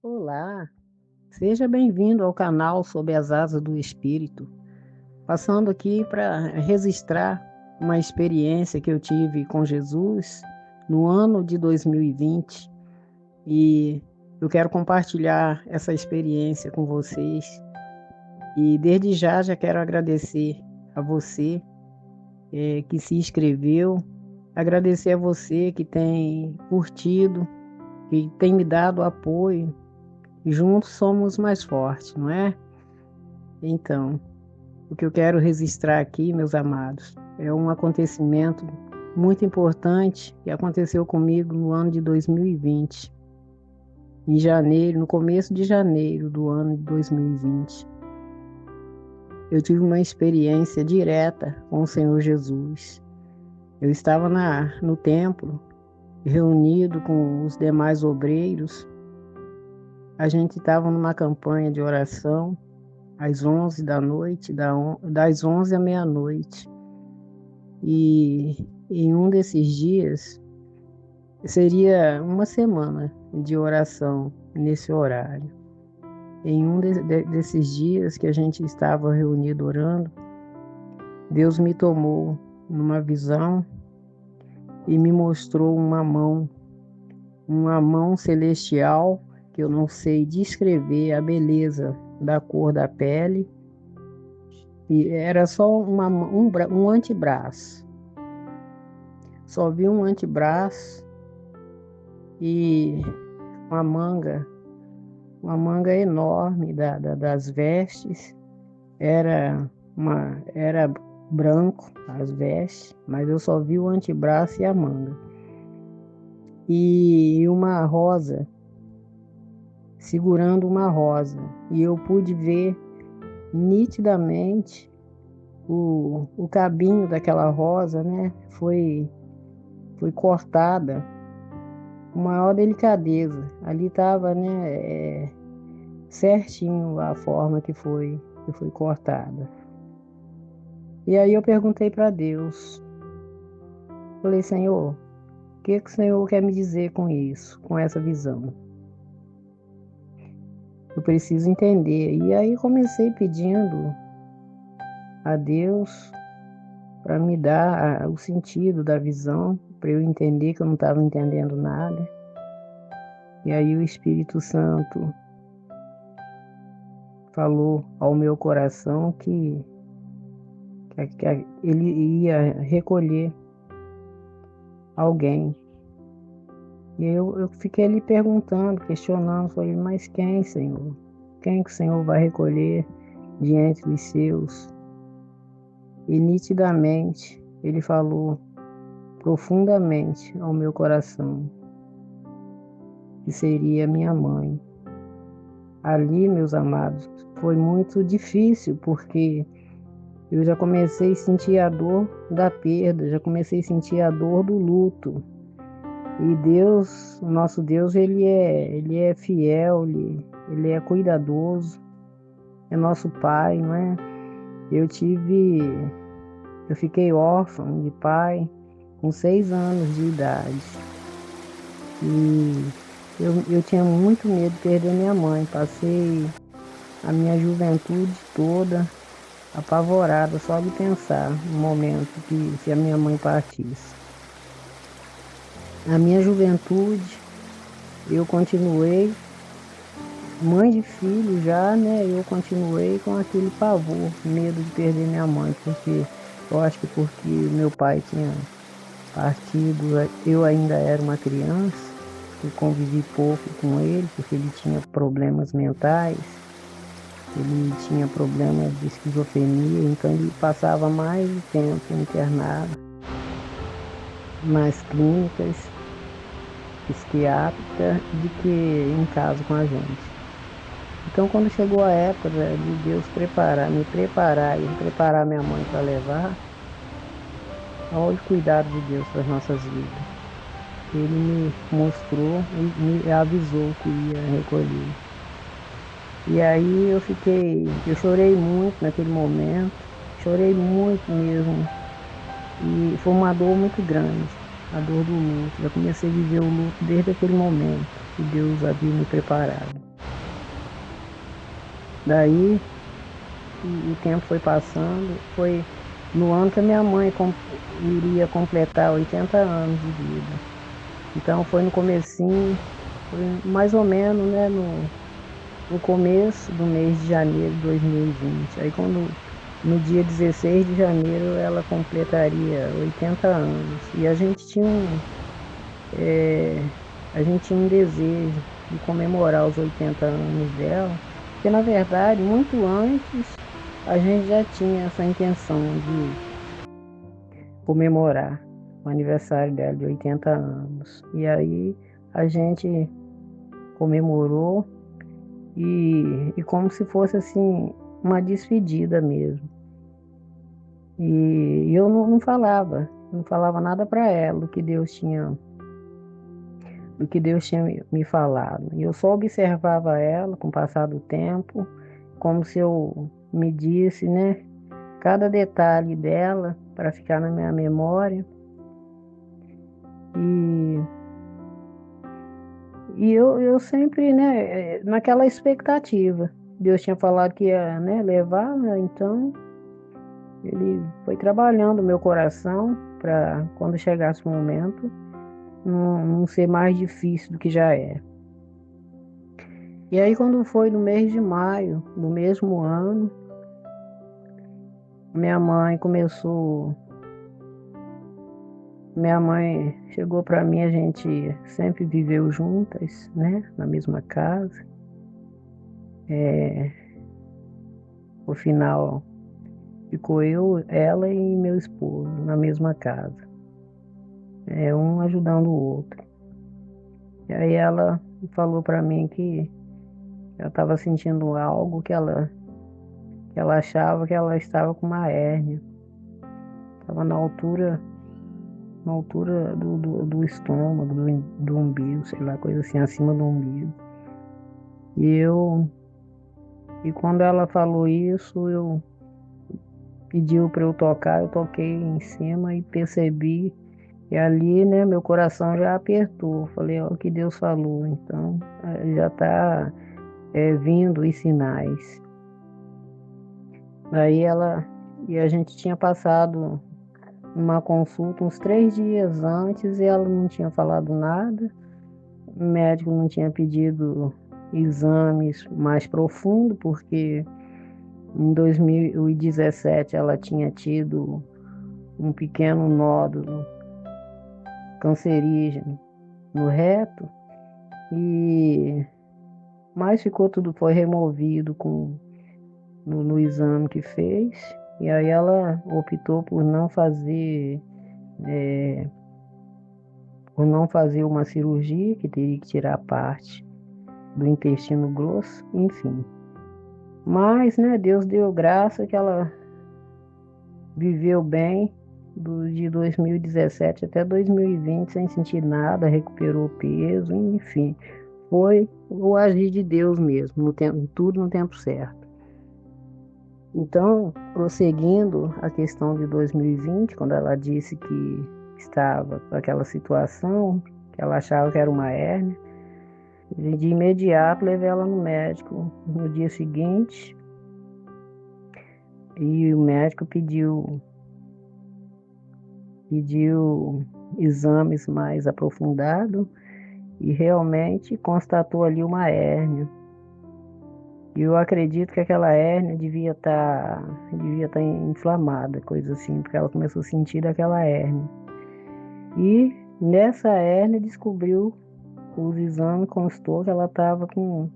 Olá, seja bem-vindo ao canal Sob as Asas do Espírito. Passando aqui para registrar uma experiência que eu tive com Jesus no ano de 2020 e eu quero compartilhar essa experiência com vocês. E desde já quero agradecer a você que se inscreveu, agradecer a você que tem curtido, que tem me dado apoio. Juntos somos mais fortes, não é? Então, o que eu quero registrar aqui, meus amados, é um acontecimento muito importante que aconteceu comigo no ano de 2020, em janeiro, no começo de janeiro do ano de 2020. Eu tive uma experiência direta com o Senhor Jesus. Eu estava no templo, reunido com os demais obreiros. A gente estava numa campanha de oração às 11 da noite, das 11 à meia-noite. E em um desses dias, seria uma semana de oração nesse horário. Em um desses dias que a gente estava reunido orando, Deus me tomou numa visão e me mostrou uma mão celestial, que eu não sei descrever a beleza da cor da pele, e era só um antebraço. Só vi um antebraço e uma manga enorme das vestes. Era branco as vestes, mas eu só vi o antebraço e a manga. E uma rosa, segurando uma rosa. E eu pude ver nitidamente o cabinho daquela rosa, né? Foi cortada com maior delicadeza. Ali estava, né, certinho a forma que foi cortada. E aí eu perguntei para Deus, falei: Senhor, o que o Senhor quer me dizer com isso, com essa visão? Eu preciso entender. E aí comecei pedindo a Deus para me dar o sentido da visão, para eu entender que eu não estava entendendo nada. E aí o Espírito Santo falou ao meu coração que ele ia recolher alguém. E eu fiquei ali perguntando, questionando, falei: mas quem, Senhor? Quem que o Senhor vai recolher diante dos seus? E nitidamente ele falou profundamente ao meu coração que seria minha mãe. Ali, meus amados, foi muito difícil, porque eu já comecei a sentir a dor da perda, já comecei a sentir a dor do luto. E Deus, o nosso Deus, ele é fiel, ele é cuidadoso, é nosso Pai, não é? Eu fiquei órfã de pai com 6 anos de idade. E eu tinha muito medo de perder minha mãe. Passei a minha juventude toda apavorada só de pensar no momento que se a minha mãe partisse. Na minha juventude, eu continuei, mãe de filho já, né? Eu continuei com aquele pavor, medo de perder minha mãe, porque eu acho que porque meu pai tinha partido, eu ainda era uma criança, eu convivi pouco com ele, porque ele tinha problemas mentais, ele tinha problemas de esquizofrenia, então ele passava mais tempo internado nas clínicas psiquiátricas do que em casa com a gente. Então, quando chegou a época de Deus me preparar minha mãe para levar, olha o cuidado de Deus para as nossas vidas. Ele me mostrou e me avisou que ia recolher. E aí eu chorei muito naquele momento, chorei muito mesmo. E foi uma dor muito grande, a dor do luto. Eu comecei a viver o luto desde aquele momento que Deus havia me preparado. Daí o tempo foi passando, foi no ano que a minha mãe iria completar 80 anos de vida. Então foi no comecinho, foi mais ou menos, né, no começo do mês de janeiro de 2020. Aí quando no dia 16 de janeiro ela completaria 80 anos. E eh, a gente tinha um desejo de comemorar os 80 anos dela, porque na verdade, muito antes, a gente já tinha essa intenção de comemorar o aniversário dela de 80 anos. E aí a gente comemorou e como se fosse assim uma despedida mesmo. E eu não falava nada para ela do que Deus tinha me falado. E eu só observava ela com o passar do tempo, como se eu medisse, né, cada detalhe dela para ficar na minha memória. E, eu sempre, né, naquela expectativa. Deus tinha falado que ia, né, levar, né, então ele foi trabalhando o meu coração para quando chegasse o momento não ser mais difícil do que já é. E aí quando foi no mês de maio do mesmo ano, minha mãe começou, minha mãe chegou para mim, a gente sempre viveu juntas, né, na mesma casa. É, no final ficou eu, ela e meu esposo na mesma casa, um ajudando o outro. E aí ela falou para mim que ela estava sentindo algo que ela achava que ela estava com uma hérnia. Estava na altura do estômago, do umbigo, sei lá, coisa assim, acima do umbigo. E eu, e quando ela falou isso, eu pediu para eu tocar, eu toquei em cima e percebi. E ali, né, meu coração já apertou. Falei, ó, o que Deus falou. Então, já está vindo os sinais. Aí e a gente tinha passado uma consulta uns 3 dias antes e ela não tinha falado nada. O médico não tinha pedido exames mais profundos, porque em 2017 ela tinha tido um pequeno nódulo cancerígeno no reto, mas ficou tudo, foi removido no exame que fez, e aí ela optou é, por não fazer uma cirurgia, que teria que tirar parte do intestino grosso, enfim. Mas, né, Deus deu graça que ela viveu bem de 2017 até 2020 sem sentir nada, recuperou peso, enfim. Foi o agir de Deus mesmo, no tempo, tudo no tempo certo. Então, prosseguindo a questão de 2020, quando ela disse que estava com aquela situação, que ela achava que era uma hérnia, de imediato levei ela no médico no dia seguinte e o médico pediu exames mais aprofundados e realmente constatou ali uma hérnia. E eu acredito que aquela hérnia devia estar inflamada, coisa assim, porque ela começou a sentir aquela hérnia. E nessa hérnia descobriu, os exames constou que ela estava com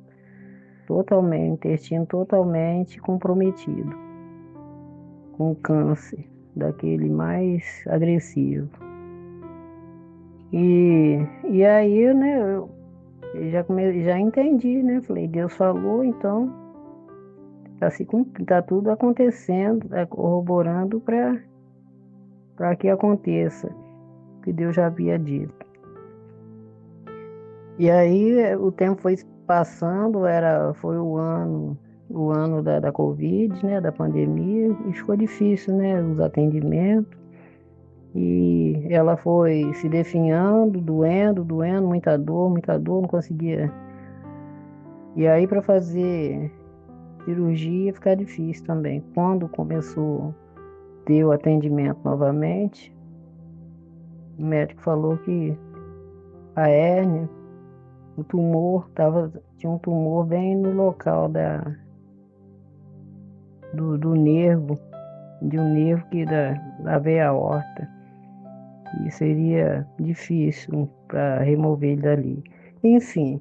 intestino totalmente comprometido, com câncer, daquele mais agressivo. E aí, né, eu já entendi, né? Falei, Deus falou, então tá tudo acontecendo, tá corroborando para que aconteça o que Deus já havia dito. E aí o tempo foi passando, foi o ano da Covid, né, da pandemia, e ficou difícil, né, os atendimentos. E ela foi se definhando, doendo, muita dor, não conseguia. E aí para fazer cirurgia ia ficar difícil também. Quando começou a ter o atendimento novamente, o médico falou que a hérnia, o tumor, tinha um tumor bem no local do nervo, de um nervo da veia aorta. E seria difícil para remover ele dali. Enfim,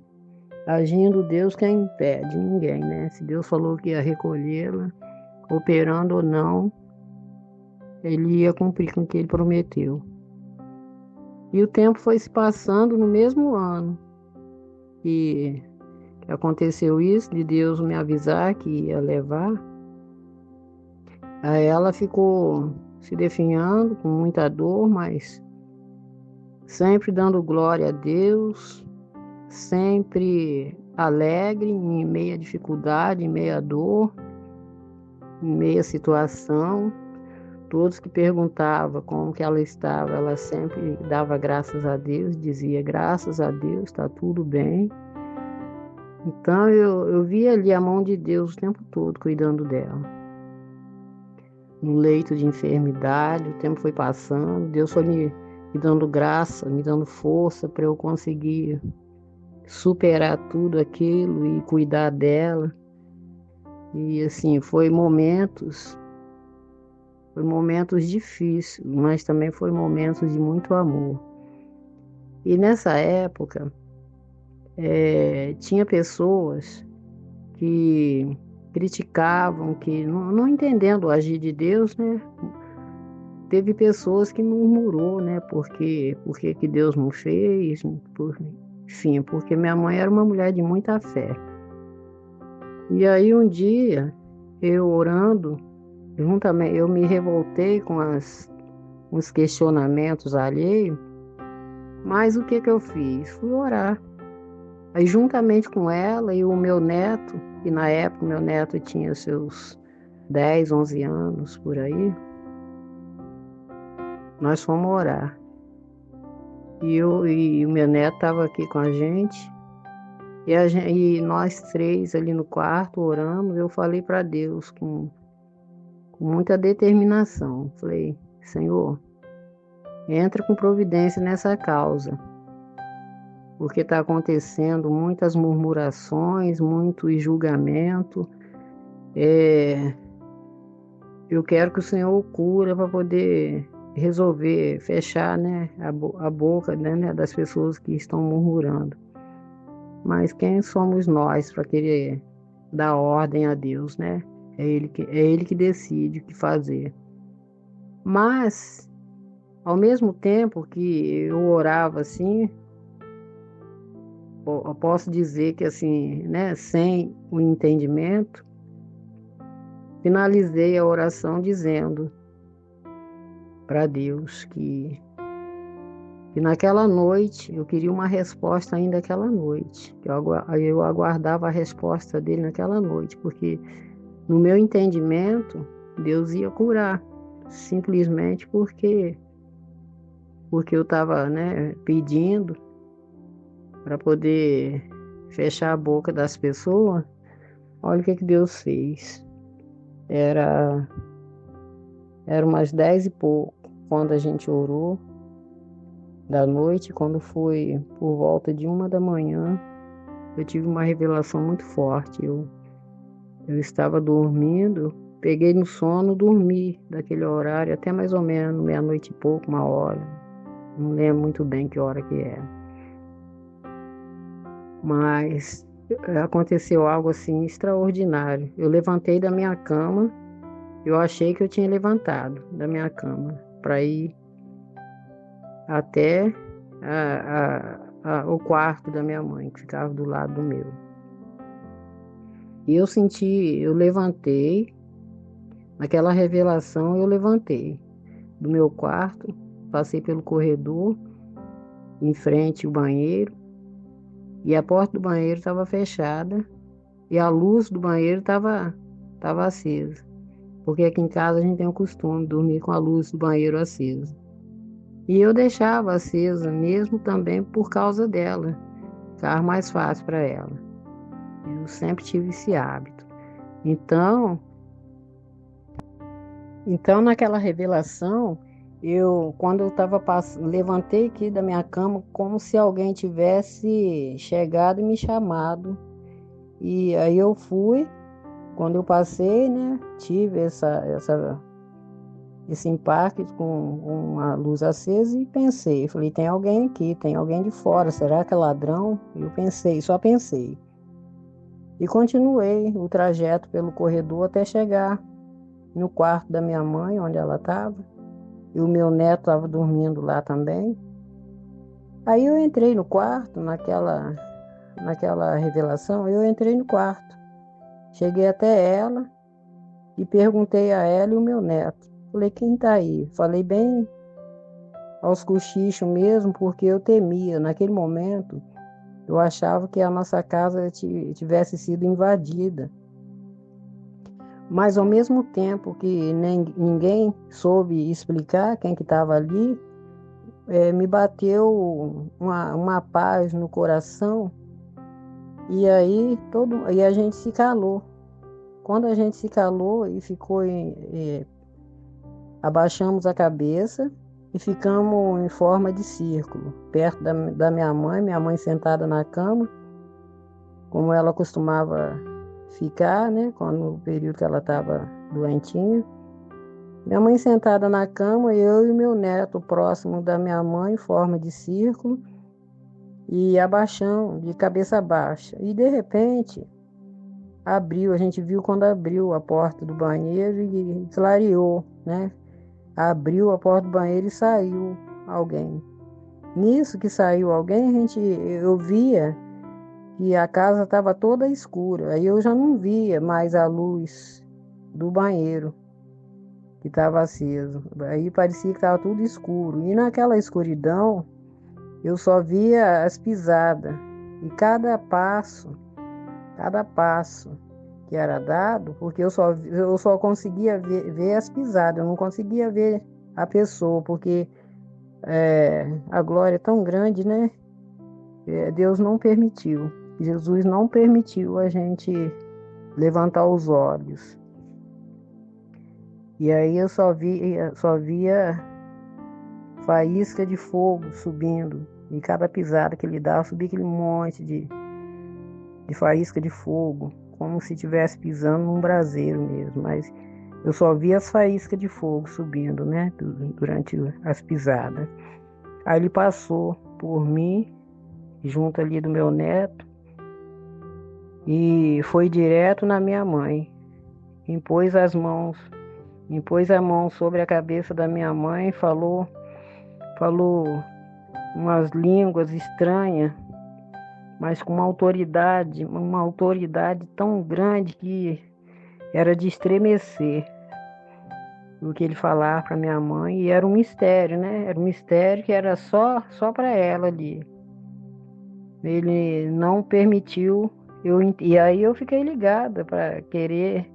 agindo Deus, quem impede? Ninguém, né? Se Deus falou que ia recolhê-la, operando ou não, ele ia cumprir com o que ele prometeu. E o tempo foi se passando no mesmo ano que aconteceu isso, de Deus me avisar que ia levar. Aí ela ficou se definhando com muita dor, mas sempre dando glória a Deus, sempre alegre em meia dificuldade, em meia dor, em meia situação. Todos que perguntavam como que ela estava, ela sempre dava graças a Deus, dizia graças a Deus, está tudo bem. Então eu via ali a mão de Deus o tempo todo cuidando dela. No leito de enfermidade, o tempo foi passando, Deus foi me dando graça, me dando força para eu conseguir superar tudo aquilo e cuidar dela. E assim, foi momentos difíceis, mas também foi momentos de muito amor. E nessa época, tinha pessoas que criticavam, que não entendendo o agir de Deus, né? Teve pessoas que murmurou, né? Porque que Deus não fez, enfim, porque minha mãe era uma mulher de muita fé. E aí um dia, eu orando, juntamente, eu me revoltei com os questionamentos alheios, mas o que eu fiz? Fui orar. Aí juntamente com ela e o meu neto, que na época meu neto tinha seus 10, 11 anos, por aí, nós fomos orar. E o meu neto estava aqui com a gente, e nós três ali no quarto oramos. Eu falei para Deus com muita determinação. Falei, Senhor, entra com providência nessa causa, porque está acontecendo muitas murmurações, muito julgamento. Eu quero que o Senhor cura para poder resolver, fechar, né, a boca, né, das pessoas que estão murmurando. Mas quem somos nós para querer dar ordem a Deus, né? É Ele que decide o que fazer. Mas, ao mesmo tempo que eu orava assim, eu posso dizer que assim, né, sem o entendimento, finalizei a oração dizendo para Deus que naquela noite eu queria uma resposta ainda aquela noite. Eu aguardava a resposta dele naquela noite, porque no meu entendimento Deus ia curar, simplesmente porque eu estava, né, pedindo para poder fechar a boca das pessoas. Olha o que Deus fez. Era umas 10 e pouco quando a gente orou da noite. Quando foi por volta de 1 da manhã, eu tive uma revelação muito forte. Eu estava dormindo, peguei no sono, dormi daquele horário até mais ou menos meia-noite e pouco, 1 hora. Não lembro muito bem que hora que era. Mas aconteceu algo assim extraordinário. Eu levantei da minha cama, eu achei que eu tinha levantado da minha cama para ir até o quarto da minha mãe, que ficava do lado do meu. E eu levantei, naquela revelação eu levantei do meu quarto, passei pelo corredor, em frente ao banheiro, e a porta do banheiro estava fechada e a luz do banheiro estava acesa. Porque aqui em casa a gente tem o costume de dormir com a luz do banheiro acesa. E eu deixava acesa mesmo também por causa dela, ficava mais fácil para ela. Eu sempre tive esse hábito. Então, então naquela revelação, quando eu estava levantei aqui da minha cama, como se alguém tivesse chegado e me chamado. E aí eu fui, quando eu passei, né, tive esse impacto com uma luz acesa e pensei, falei, tem alguém aqui, tem alguém de fora, será que é ladrão? Eu pensei, só pensei. E continuei o trajeto pelo corredor até chegar no quarto da minha mãe, onde ela estava, e o meu neto estava dormindo lá também. Aí eu entrei no quarto, naquela revelação, eu entrei no quarto. Cheguei até ela e perguntei a ela e o meu neto. Falei, quem está aí? Falei bem aos cochichos mesmo, porque eu temia. Naquele momento, eu achava que a nossa casa tivesse sido invadida. Mas ao mesmo tempo que ninguém soube explicar quem que estava ali, me bateu uma paz no coração e aí e a gente se calou. Quando a gente se calou e abaixamos a cabeça e ficamos em forma de círculo, perto da minha mãe sentada na cama, como ela costumava ficar, né, no período que ela estava doentinha. Minha mãe sentada na cama, eu e meu neto próximo da minha mãe, em forma de círculo, e abaixando, de cabeça baixa. E de repente, a gente viu quando abriu a porta do banheiro e clareou, né? Abriu a porta do banheiro e saiu alguém. Nisso que saiu alguém, eu via que a casa estava toda escura. Aí eu já não via mais a luz do banheiro que estava aceso. Aí parecia que estava tudo escuro. E naquela escuridão, eu só via as pisadas. E cada passo que era dado, porque eu só conseguia ver as pisadas, eu não conseguia ver a pessoa, porque a glória é tão grande, né? Deus não permitiu. Jesus não permitiu a gente levantar os olhos. E aí eu só via faísca de fogo subindo. E cada pisada que ele dava, subia aquele monte de faísca de fogo, como se estivesse pisando num braseiro mesmo. Mas eu só via as faíscas de fogo subindo, né? Durante as pisadas. Aí ele passou por mim, junto ali do meu neto, e foi direto na minha mãe. Impôs a mão sobre a cabeça da minha mãe, falou umas línguas estranhas, mas com uma autoridade tão grande que era de estremecer o que ele falava para minha mãe, e era um mistério, né? Era um mistério que era só para ela ali. Ele não permitiu, e aí eu fiquei ligada para querer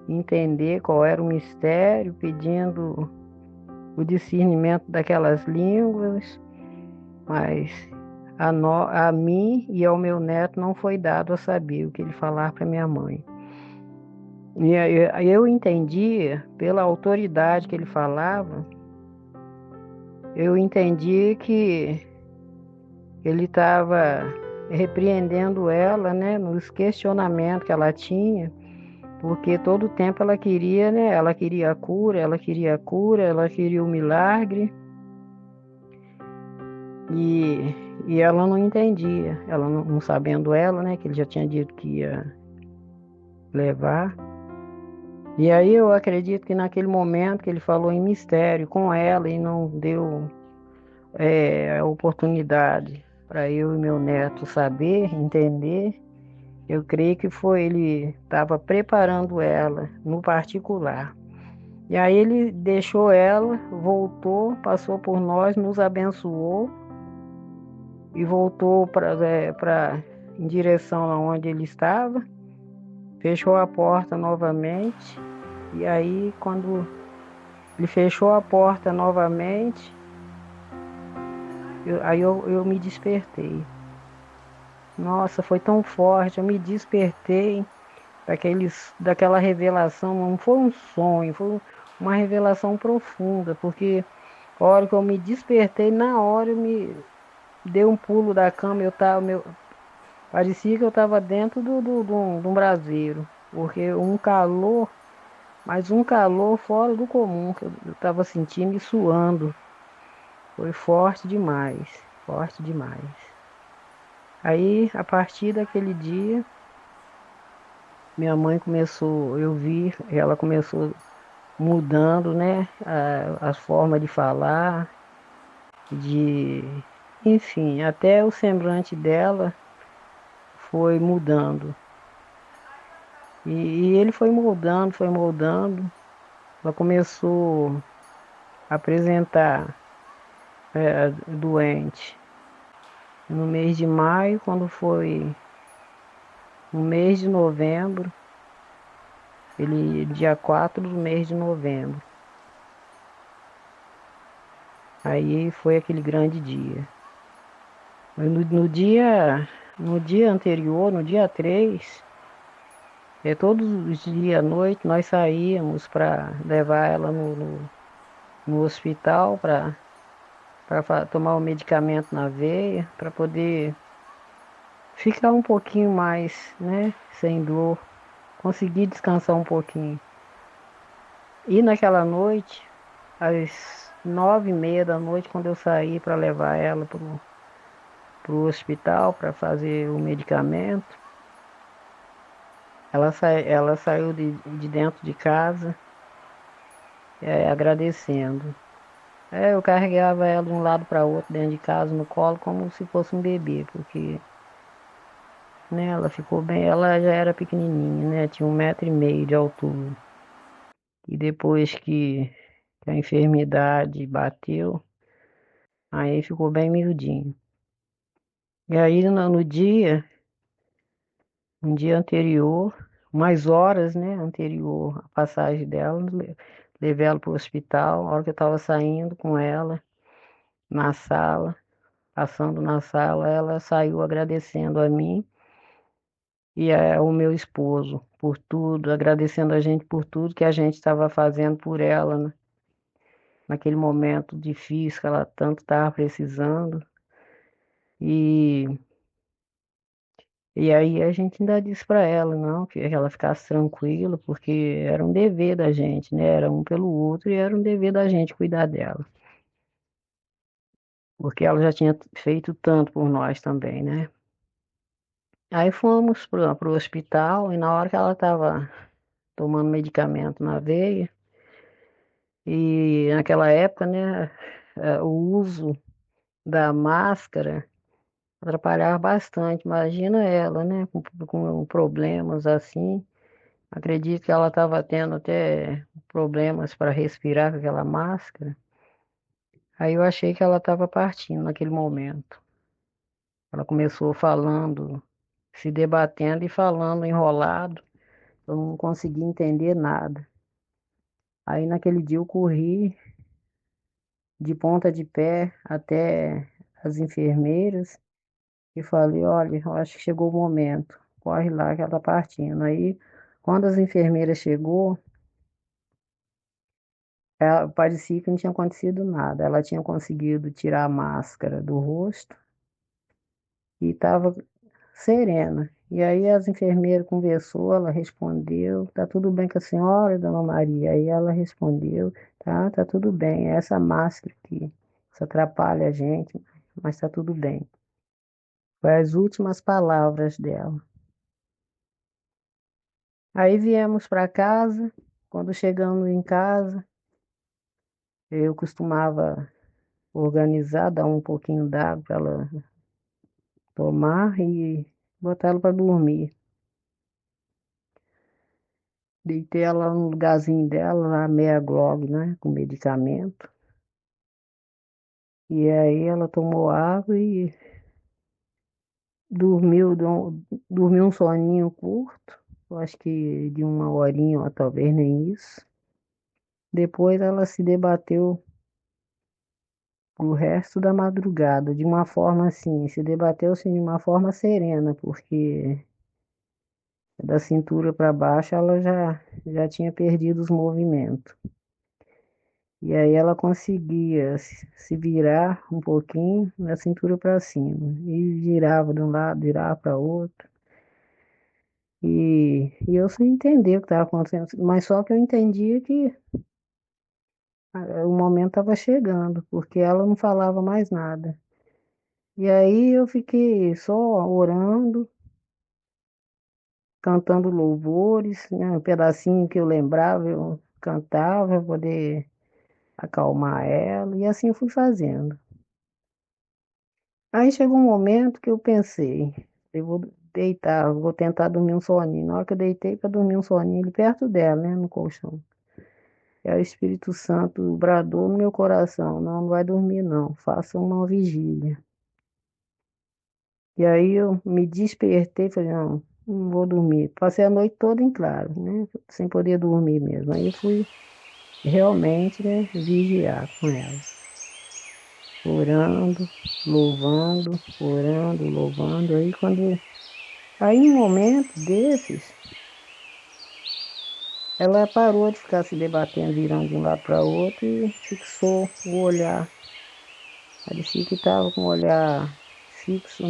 entender qual era o mistério, pedindo o discernimento daquelas línguas, mas a mim e ao meu neto não foi dado a saber o que ele falava para minha mãe. E aí eu entendi, pela autoridade que ele falava, eu entendi que ele estava repreendendo ela, né, nos questionamentos que ela tinha, porque todo tempo ela queria, né, ela queria a cura, ela queria o milagre, e ela não entendia, ela não sabendo ela, né, que ele já tinha dito que ia levar. E aí eu acredito que naquele momento que ele falou em mistério com ela e não deu a oportunidade para eu e meu neto saber, entender, eu creio que ele estava preparando ela no particular. E aí ele deixou ela, voltou, passou por nós, nos abençoou e voltou em direção aonde ele estava, fechou a porta novamente. E aí quando ele fechou a porta novamente, eu me despertei. Nossa, foi tão forte, eu me despertei daquela revelação, não foi um sonho, foi uma revelação profunda, porque a hora que eu me despertei, na hora eu me dei um pulo da cama, parecia que eu estava dentro de um braseiro, porque um calor, mas um calor fora do comum, que eu estava sentindo e suando. Foi forte demais, forte demais. Aí, a partir daquele dia, minha mãe começou, eu vi, ela começou mudando, né, as formas de falar, de, enfim, até o semblante dela foi mudando. E ele foi moldando, foi moldando. Ela começou a apresentar doente no mês de maio, quando foi no mês de novembro, dia 4 do mês de novembro. Aí foi aquele grande dia. Mas no dia anterior, no dia 3, todos os dias à noite nós saíamos para levar ela no hospital para tomar o medicamento na veia, para poder ficar um pouquinho mais, né, sem dor, conseguir descansar um pouquinho. E naquela noite, às 9h30 da noite, quando eu saí para levar ela pro hospital para fazer o medicamento, ela saiu de dentro de casa, agradecendo. Eu carregava ela de um lado para outro dentro de casa, no colo, como se fosse um bebê, porque, né, ela ficou bem, ela já era pequenininha, né, tinha 1,5 m de altura. E depois que a enfermidade bateu, aí ficou bem miudinho. E aí no dia anterior, mais horas, né, anterior à passagem dela, levei ela para o hospital. A hora que eu estava saindo com ela na sala, passando na sala, ela saiu agradecendo a mim e ao meu esposo por tudo, agradecendo a gente por tudo que a gente estava fazendo por ela, né, naquele momento difícil que ela tanto estava precisando. E, e aí a gente ainda disse para ela, não, que ela ficasse tranquila, porque era um dever da gente, né? Era um pelo outro e era um dever da gente cuidar dela. Porque ela já tinha feito tanto por nós também, né? Aí fomos pro hospital e na hora que ela estava tomando medicamento na veia, e naquela época, né, o uso da máscara atrapalhava bastante. Imagina ela, né, com problemas assim. Acredito que ela estava tendo até problemas para respirar com aquela máscara. Aí eu achei que ela estava partindo naquele momento. Ela começou falando, se debatendo e falando enrolado. Eu não consegui entender nada. Aí naquele dia eu corri de ponta de pé até as enfermeiras e falei, olha, eu acho que chegou o momento. Corre lá que ela está partindo. Aí, quando as enfermeiras chegou, parecia que não tinha acontecido nada. Ela tinha conseguido tirar a máscara do rosto e estava serena. E aí as enfermeiras conversou, ela respondeu, tá tudo bem com a senhora, dona Maria? Aí ela respondeu, tá tudo bem. É essa máscara que isso atrapalha a gente, mas tá tudo bem. Foi as últimas palavras dela. Aí viemos para casa. Quando chegamos em casa, eu costumava organizar, dar um pouquinho d'água para ela tomar e botar ela para dormir. Deitei ela no lugarzinho dela, lá meia globe, né, com medicamento. E aí ela tomou água e dormiu, dormiu um soninho curto, eu acho que de uma horinha, ou talvez nem isso. Depois ela se debateu o resto da madrugada, de uma forma assim, se debateu assim, de uma forma serena, porque Da cintura para baixo, ela já tinha perdido os movimentos. E aí ela conseguia se virar um pouquinho da cintura para cima. E girava de um lado, virava para outro. E eu sem entender o que estava acontecendo. Mas só que eu entendia que o momento estava chegando, porque ela não falava mais nada. E aí eu fiquei só orando, cantando louvores, né? Um pedacinho que eu lembrava, eu cantava para poder acalmar ela. E assim eu fui fazendo. Aí chegou um momento que eu pensei, eu vou deitar, vou tentar dormir um soninho. Na hora que eu deitei para dormir um soninho, ali perto dela, né, no colchão. Aí o Espírito Santo bradou no meu coração, não, não vai dormir não, faça uma vigília. E aí eu me despertei, falei, não, não vou dormir. Passei a noite toda em claro, né, sem poder dormir mesmo. Aí eu fui realmente, né, vigiar com ela, orando, louvando, orando, louvando. Aí, em um momento desses, ela parou de ficar se debatendo, virando de um lado para outro e fixou o olhar. Parecia que estava com o olhar fixo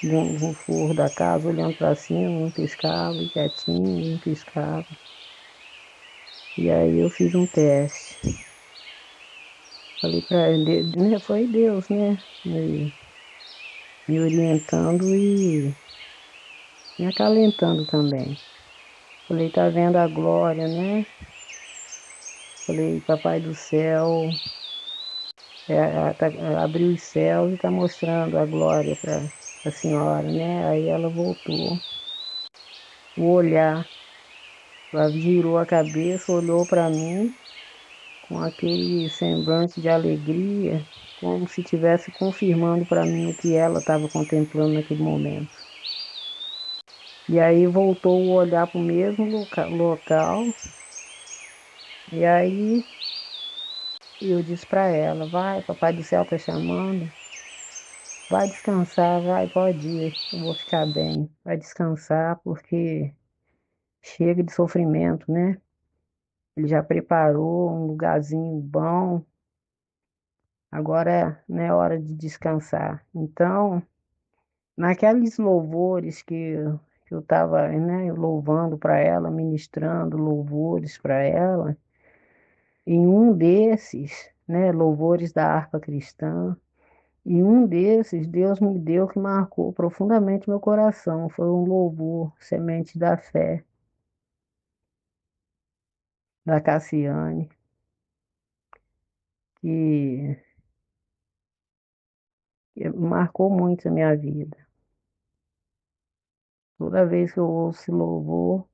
no forro da casa, olhando para cima, não piscava, e quietinho, não piscava. E aí eu fiz um teste. Falei para ele, né, foi Deus, né? Me orientando e me acalentando também. Falei, tá vendo a glória, né? Falei, Papai do céu, abriu os céus e está mostrando a glória para a senhora, né? Aí ela voltou, o olhar, ela virou a cabeça, olhou para mim com aquele semblante de alegria, como se estivesse confirmando para mim o que ela estava contemplando naquele momento. E aí voltou o olhar para o mesmo local, e aí eu disse para ela, vai, Papai do céu está chamando. Vai descansar, vai, pode ir, eu vou ficar bem. Vai descansar porque chega de sofrimento, né? Ele já preparou um lugarzinho bom, agora né, é hora de descansar. Então, naqueles louvores que eu estava, né, louvando para ela, ministrando louvores para ela, em um desses, né, louvores da harpa cristã, e um desses, Deus me deu que marcou profundamente meu coração. Foi um louvor, Semente da Fé, da Cassiane, que, que marcou muito a minha vida. Toda vez que eu ouço esse louvor,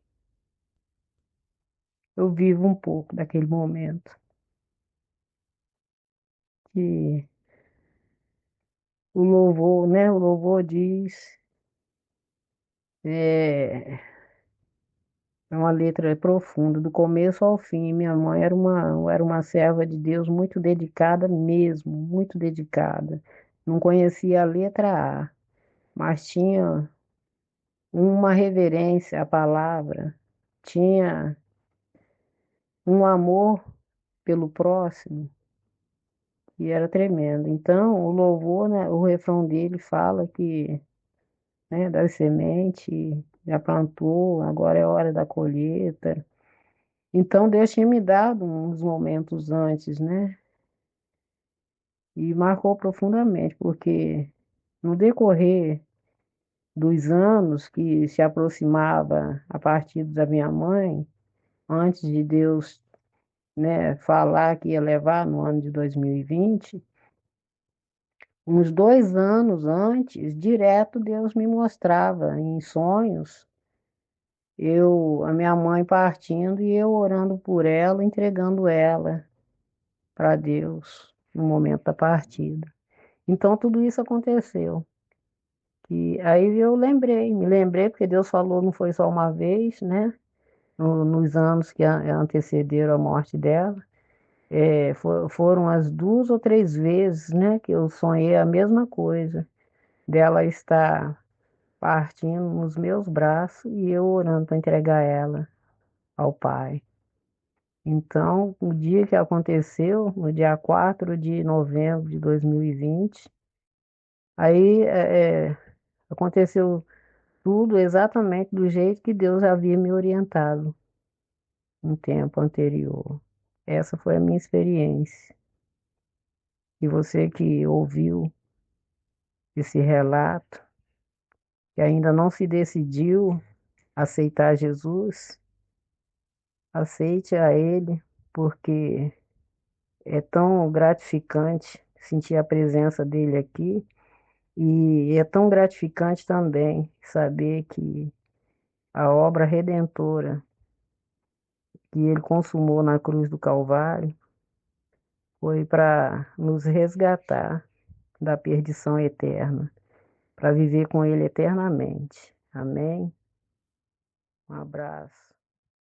eu vivo um pouco daquele momento. Que o louvor, né? O louvor diz, é, é uma letra profunda, do começo ao fim. Minha mãe era uma serva de Deus muito dedicada mesmo, muito dedicada. Não conhecia a letra A, mas tinha uma reverência à palavra, tinha um amor pelo próximo e era tremendo. Então, o louvor, né, o refrão dele fala que, né, da semente já plantou, agora é hora da colheita. Então, Deus tinha me dado uns momentos antes, né? E marcou profundamente, porque no decorrer dos anos que se aproximava a partir da minha mãe, antes de Deus, né, falar que ia levar no ano de 2020, uns 2 anos antes, direto Deus me mostrava em sonhos, a minha mãe partindo e eu orando por ela, entregando ela para Deus no momento da partida. Então tudo isso aconteceu. E aí eu me lembrei, porque Deus falou, não foi só uma vez, né? Nos anos que antecederam a morte dela. Foram as 2 ou 3 vezes, né, que eu sonhei a mesma coisa, dela estar partindo nos meus braços e eu orando para entregar ela ao Pai. Então, o dia que aconteceu, no dia 4 de novembro de 2020, aí aconteceu tudo exatamente do jeito que Deus havia me orientado no tempo anterior. Essa foi a minha experiência. E você que ouviu esse relato, que ainda não se decidiu aceitar Jesus, aceite a Ele, porque é tão gratificante sentir a presença dele aqui e é tão gratificante também saber que a obra redentora que ele consumou na cruz do Calvário foi para nos resgatar da perdição eterna, para viver com ele eternamente. Amém? Um abraço.